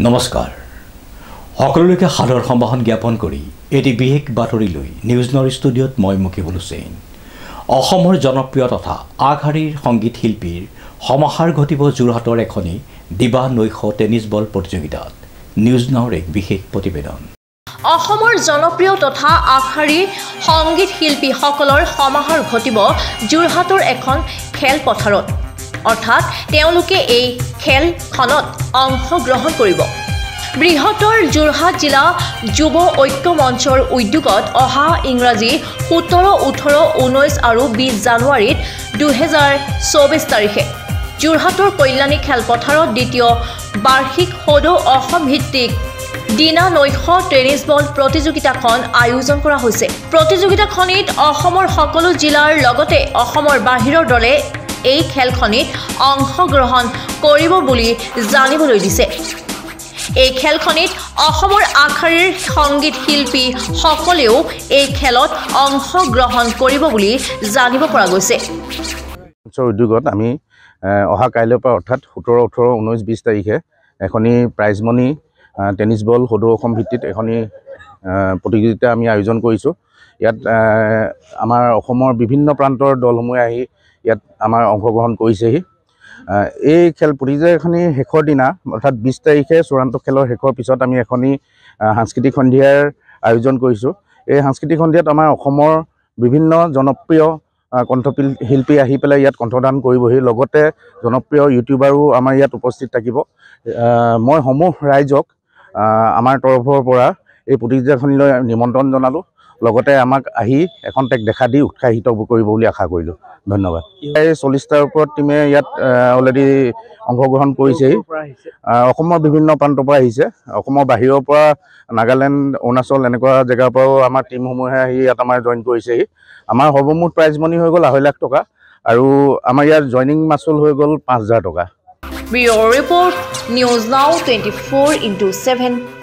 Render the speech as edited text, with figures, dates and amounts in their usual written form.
নমস্কাৰ সকলোকে সাদৰ সম্ভাষণ জ্ঞাপন কৰি এটি বিশেষ বাতৰি লৈ নিউজ নৰ ষ্টুডিঅ'ত মই মুকিবুল হুছেইন অসমৰ জনপ্ৰিয় তথা আগশাৰীৰ সংগীত শিল্পীৰ সমাহাৰ ঘটিব যোৰহাটৰ এখনি দিবা নৈশ টেনিছ বল প্ৰতিযোগিতাত নিউজ নৰ এক বিশেষ প্ৰতিবেদন অসমৰ জনপ্ৰিয় তথা আগশাৰীৰ সংগীত শিল্পী সকলৰ সমাহাৰ ঘটিব যোৰহাটৰ এখন খেলপথাৰত অৰ্থাৎ তেওঁলোকে এই খেলখনত অংশগ্ৰহণ কৰিব বৃহত্তৰ যোৰহাট জিলা যুৱ ঐক্য মঞ্চৰ উদ্যোগত অহা ইংৰাজী 17, 18, 19 আৰু 20 জানুৱাৰীত 2024 তাৰিখে যোৰহাটৰ কল্যাণী খেলপথাৰত দ্বিতীয় বাৰ্ষিক সদৌ অসম ভিত্তিক দিনা নৈশ টেনিছ বল প্ৰতিযোগিতাখন আয়োজন কৰা হৈছে প্ৰতিযোগিতাখনিত অসমৰ সকলো জিলাৰ লগতে অসমৰ বাহিৰৰ দলে এই খেলখনিত অংশগ্ৰহণ কৰিব বুলি জানিবলৈ দিছে এই খেলখনিত অসমৰ আগশাৰীৰ সংগীত শিল্পী সকলেও এই খেলত অংশগ্ৰহণ কৰিব বুলি জানিব পৰা গৈছে উদ্যোগত আমি অহা কাইলৈৰ পৰা অৰ্থাৎ 17, 18, 19, 20 তাৰিখে এখনি প্ৰাইজ মনি টেনিছ বল সদৌ অসম ভিত্তিত এখনি প্ৰতিযোগিতা আমি আয়োজন কৰিছোঁ ইয়াত আমাৰ অসমৰ বিভিন্ন প্ৰান্তৰ দলসমূহ আহি ইয়াত আমাৰ অংশগ্ৰহণ কৰিছেহি এই খেল প্ৰতিযোগিতাখনি শেষৰ দিনা অৰ্থাৎ 20 তাৰিখে চূড়ান্ত খেলৰ শেষৰ পিছত আমি এখনি সাংস্কৃতিক সন্ধিয়াৰ আয়োজন কৰিছোঁ এই সাংস্কৃতিক সন্ধিয়াত আমাৰ অসমৰ বিভিন্ন জনপ্ৰিয় কণ্ঠশিল্পী আহি পেলাই ইয়াত কণ্ঠদান কৰিবহি লগতে জনপ্ৰিয় ইউটিউবাৰো আমাৰ ইয়াত উপস্থিত থাকিব মই সমূহ ৰাইজক আমাৰ তৰফৰ পৰা এই প্ৰতিযোগিতাখনিলৈ নিমন্ত্ৰণ জনালোঁ লগতে আমাক আহি এখন টেক দেখা দি উৎসাহিত কৰিব বুলি আশা কৰিলোঁ ধন্যবাদ এই 40টাৰ ওপৰত টিমে ইয়াত অলৰেডি অংশগ্ৰহণ কৰিছেহি অসমৰ বিভিন্ন প্ৰান্তৰ পৰা আহিছে অসমৰ বাহিৰৰ পৰা নাগালেণ্ড অৰুণাচল এনেকুৱা জেগাৰ পৰাও আমাৰ টিমসমূহে আহি ইয়াত আমাৰ জইন কৰিছেহি আমাৰ সৰ্বমুঠ প্ৰাইজ মনি হৈ গ'ল 2.5 লাখ টকা আৰু আমাৰ ইয়াত জইনিং মাচুল হৈ গ'ল 5,000 টকা ব্যুৰ ৰিপৰ্ট নিউজ নাও 24/7